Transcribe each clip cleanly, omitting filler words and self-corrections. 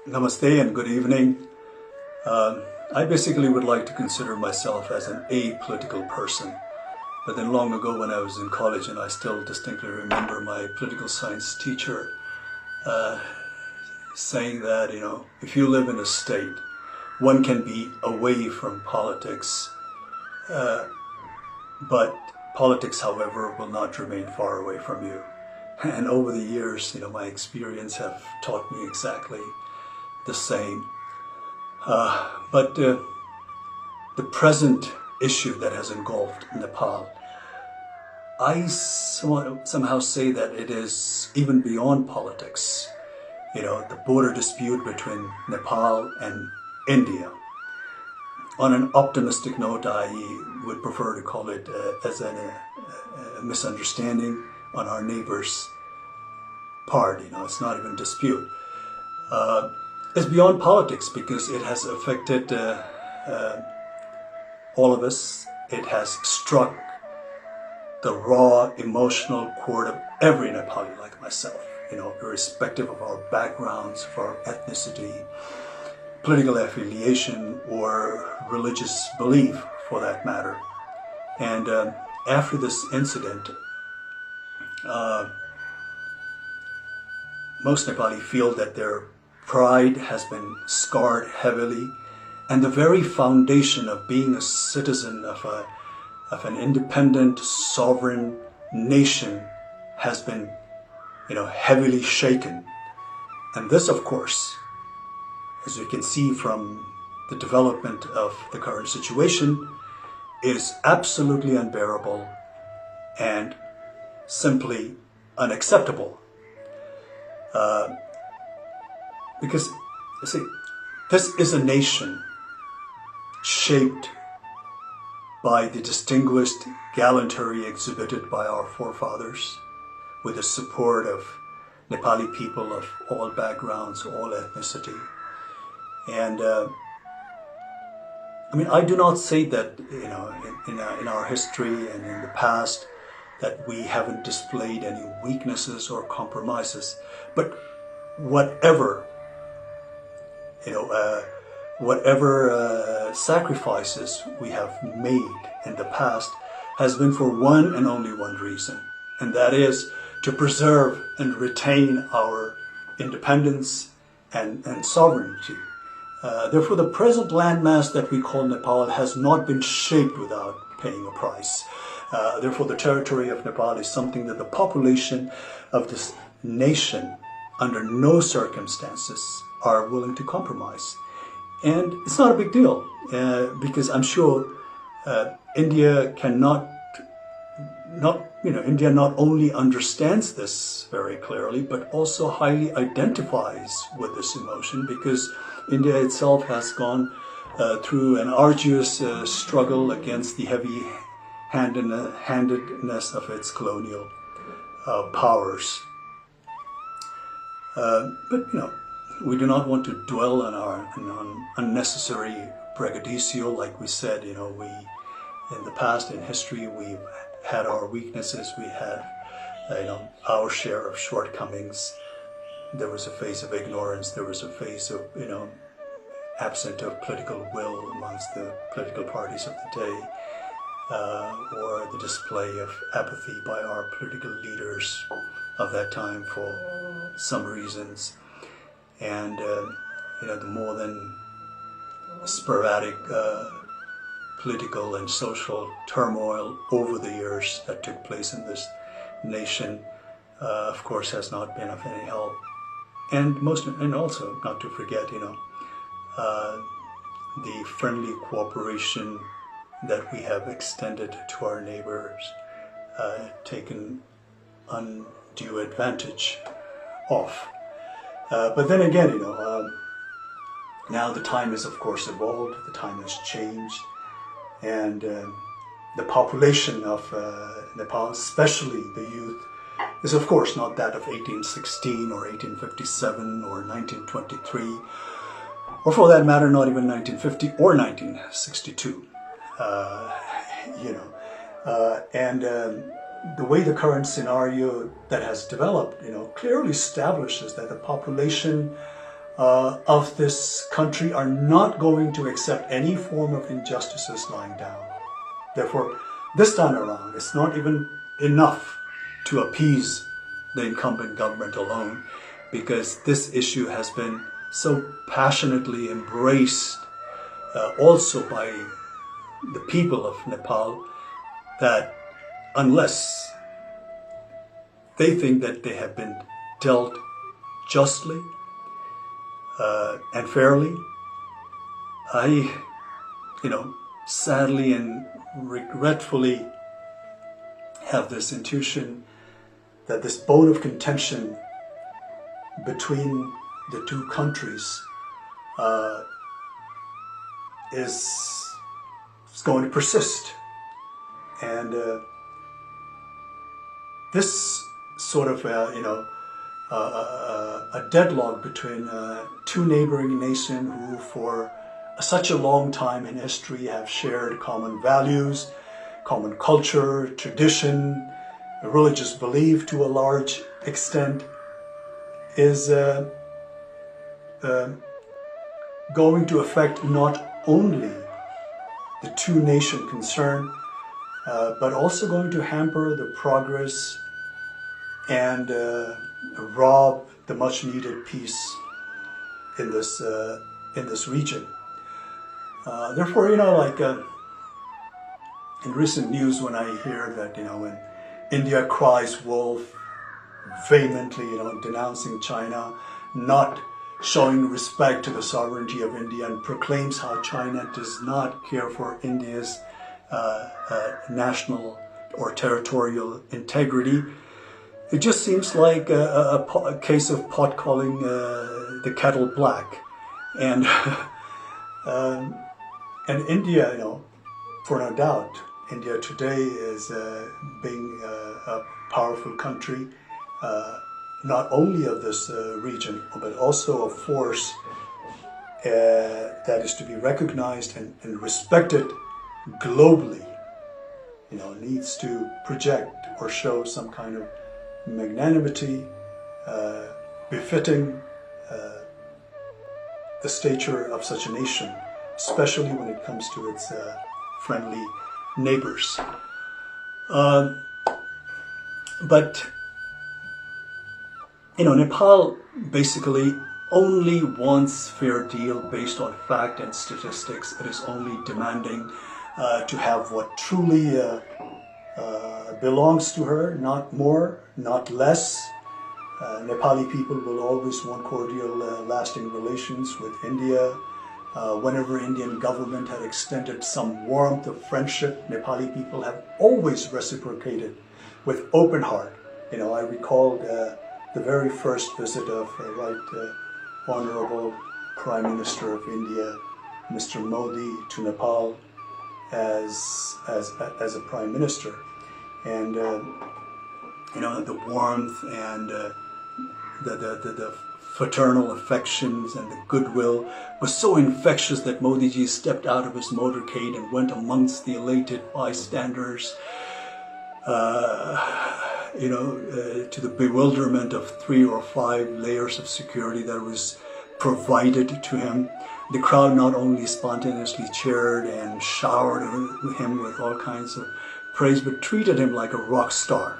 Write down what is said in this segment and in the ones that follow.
Namaste and good evening. I basically would like to consider myself as an apolitical person. But then long ago when I was in college, and I still distinctly remember my political science teacher saying that, if you live in a state, one can be away from politics, but politics, however, will not remain far away from you. And over the years, my experience have taught me exactly the same. But the present issue that has engulfed Nepal, I somehow say that it is even beyond politics. The border dispute between Nepal and India. On an optimistic note, I would prefer to call it as a misunderstanding on our neighbor's part. It's not even dispute. It's beyond politics because it has affected all of us. It has struck the raw emotional chord of every Nepali like myself, irrespective of our backgrounds, of our ethnicity, political affiliation, or religious belief for that matter. And after this incident, most Nepali feel that their pride has been scarred heavily, and the very foundation of being a citizen of an independent, sovereign nation has been, heavily shaken. And this, of course, as you can see from the development of the current situation, is absolutely unbearable and simply unacceptable. Because, you see, this is a nation shaped by the distinguished gallantry exhibited by our forefathers, with the support of Nepali people of all backgrounds, all ethnicity. And I do not say that, in our history and in the past, that we haven't displayed any weaknesses or compromises. But whatever sacrifices we have made in the past has been for one and only one reason, and that is to preserve and retain our independence and sovereignty. Therefore, the present landmass that we call Nepal has not been shaped without paying a price. Therefore, the territory of Nepal is something that the population of this nation under no circumstances are willing to compromise. And it's not a big deal because I'm sure India India not only understands this very clearly, but also highly identifies with this emotion, because India itself has gone through an arduous struggle against the heavy-handedness of its colonial powers. But we do not want to dwell on unnecessary braggadocio. Like we said, we in the past, in history, we've had our weaknesses. We had, our share of shortcomings. There was a phase of ignorance. There was a phase of, absent of political will amongst the political parties of the day, or the display of apathy by our political leaders of that time for some reasons. And, the more than sporadic political and social turmoil over the years that took place in this nation, of course, has not been of any help. And also, not to forget, the friendly cooperation that we have extended to our neighbors, taken undue advantage of. But then again, now the time has, of course, evolved, the time has changed, and the population of Nepal, especially the youth, is of course not that of 1816 or 1857 or 1923, or for that matter, not even 1950 or 1962. And the way the current scenario that has developed, clearly establishes that the population of this country are not going to accept any form of injustices lying down. Therefore, this time around, it's not even enough to appease the incumbent government alone, because this issue has been so passionately embraced also by the people of Nepal, that unless they think that they have been dealt justly and fairly, I, sadly and regretfully have this intuition that this bone of contention between the two countries is going to persist. And this sort of, a deadlock between two neighboring nations who for such a long time in history have shared common values, common culture, tradition, religious belief to a large extent, is going to affect not only the two nations concerned, but also going to hamper the progress and rob the much needed peace in this region. Therefore, in recent news, when I hear that, when India cries wolf vehemently, denouncing China, not showing respect to the sovereignty of India, and proclaims how China does not care for India's national or territorial integrity, it just seems like a case of pot calling the kettle black. And and India, for no doubt, India today is being a powerful country, not only of this region, but also a force that is to be recognized and respected globally. Needs to project or show some kind of magnanimity befitting the stature of such a nation, especially when it comes to its friendly neighbors. But Nepal basically only wants fair deal based on fact and statistics. It is only demanding to have what truly belongs to her, not more, not less. Nepali people will always want cordial, lasting relations with India. Whenever Indian government had extended some warmth of friendship, Nepali people have always reciprocated with open heart. I recalled the very first visit of Honorable Prime Minister of India, Mr. Modi, to Nepal as a Prime Minister. And the warmth and the fraternal affections and the goodwill was so infectious that Modi ji stepped out of his motorcade and went amongst the elated bystanders, to the bewilderment of 3 or 5 layers of security that was provided to him. The crowd not only spontaneously cheered and showered him with all kinds of praise, but treated him like a rock star.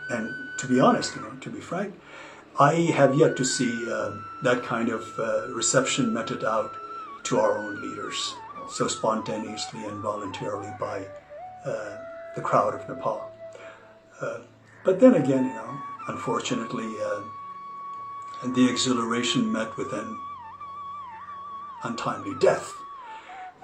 And to be honest, to be frank, I have yet to see that kind of reception meted out to our own leaders so spontaneously and voluntarily by the crowd of Nepal. But then again, unfortunately, the exhilaration met with an untimely death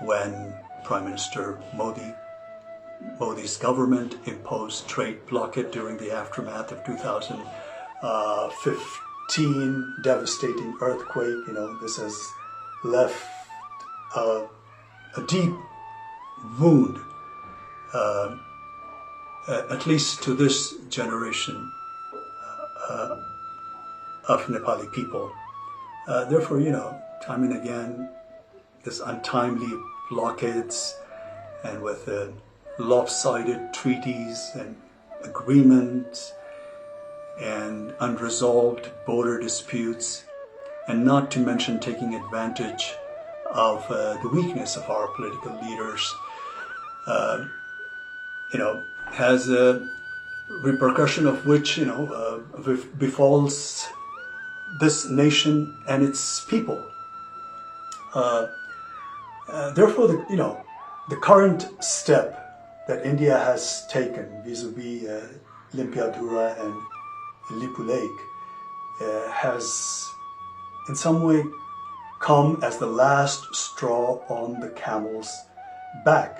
when Prime Minister Modi's government imposed trade blockade during the aftermath of 2015 devastating earthquake. This has left a deep wound, at least to this generation of Nepali people. Therefore, time and again, this untimely blockades and with lopsided treaties and agreements and unresolved border disputes and not to mention taking advantage of the weakness of our political leaders, has a repercussion of which, befalls this nation and its people. Therefore, the current step that India has taken vis-a-vis Limpiadhura and Lipu Lake has in some way come as the last straw on the camel's back.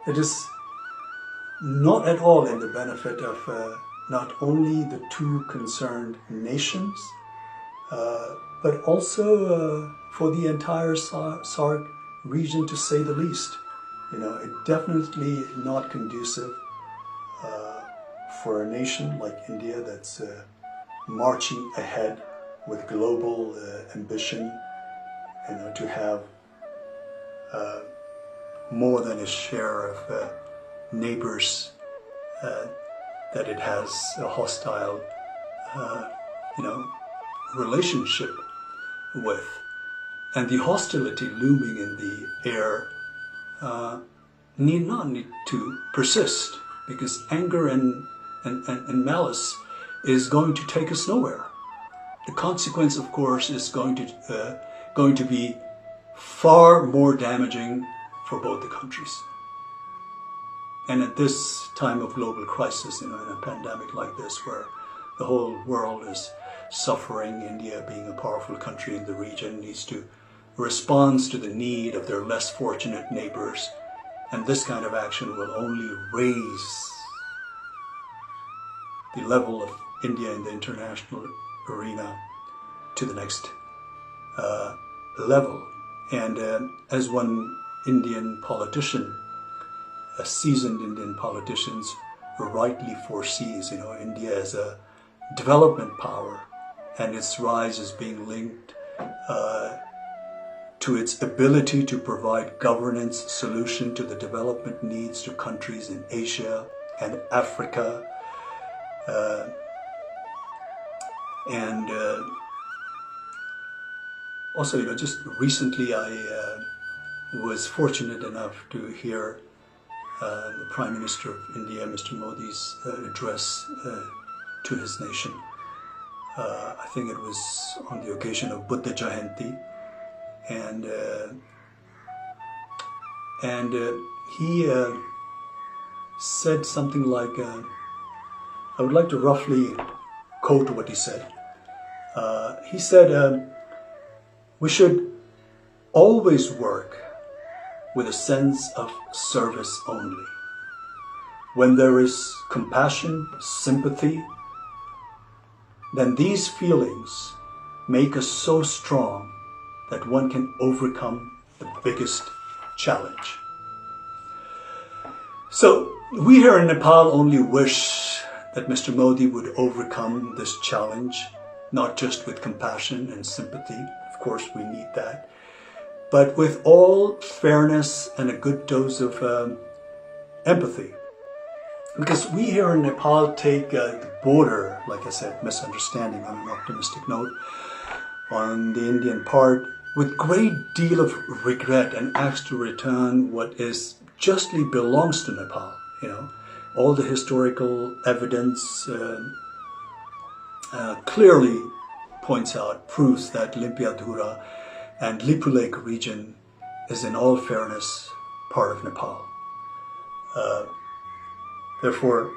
It is not at all in the benefit of not only the two concerned nations, but also for the entire SAARC region, to say the least. It definitely not conducive for a nation like India that's marching ahead with global ambition, to have more than its share of neighbors that it has a hostile, relationship with. And the hostility looming in the air need not to persist, because anger and malice is going to take us nowhere. The consequence, of course, is going to be far more damaging for both the countries. And at this time of global crisis, in a pandemic like this, where the whole world is suffering, India, being a powerful country in the region, needs to respond to the need of their less fortunate neighbors. And this kind of action will only raise the level of India in the international arena to the next level. And as one Indian politician, a seasoned Indian politician, rightly foresees, India as a development power, and its rise is being linked to its ability to provide governance solution to the development needs to countries in Asia and Africa. Also, just recently I was fortunate enough to hear the Prime Minister of India, Mr. Modi's address to his nation. I think it was on the occasion of Buddha Jayanti, and he said something like, I would like to roughly quote what he said. He said, we should always work with a sense of service only. When there is compassion, sympathy, then these feelings make us so strong that one can overcome the biggest challenge. So we here in Nepal only wish that Mr. Modi would overcome this challenge, not just with compassion and sympathy. Of course, we need that, but with all fairness and a good dose of empathy. Because we here in Nepal take the border, like I said, misunderstanding on an optimistic note, on the Indian part, with great deal of regret, and ask to return what is justly belongs to Nepal. All the historical evidence clearly points out, proves that Limpiadhura and Lipu Lake region is in all fairness part of Nepal. Therefore,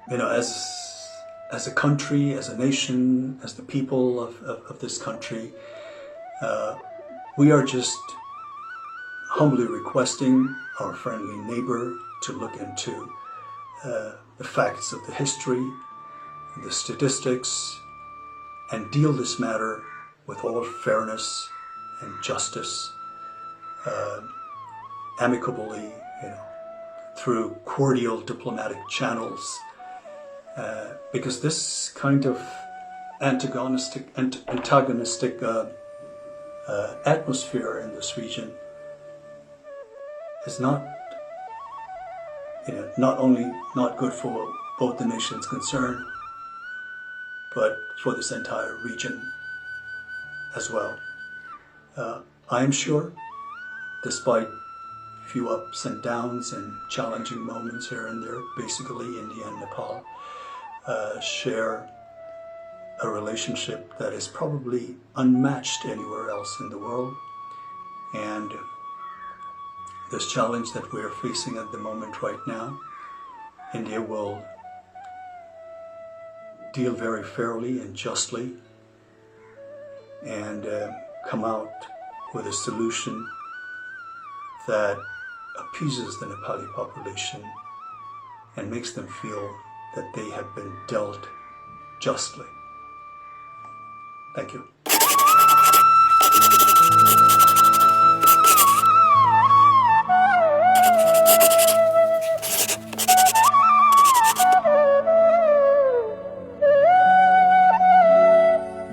as a country, as a nation, as the people of this country, we are just humbly requesting our friendly neighbor to look into the facts of the history, the statistics, and deal this matter with all fairness and justice, amicably, through cordial diplomatic channels, because this kind of antagonistic atmosphere in this region is not not only not good for both the nations concerned, but for this entire region as well. I am sure, despite few ups and downs and challenging moments here and there, basically India and Nepal share a relationship that is probably unmatched anywhere else in the world. And this challenge that we are facing at the moment right now, India will deal very fairly and justly and come out with a solution that appeases the Nepali population and makes them feel that they have been dealt justly. Thank you.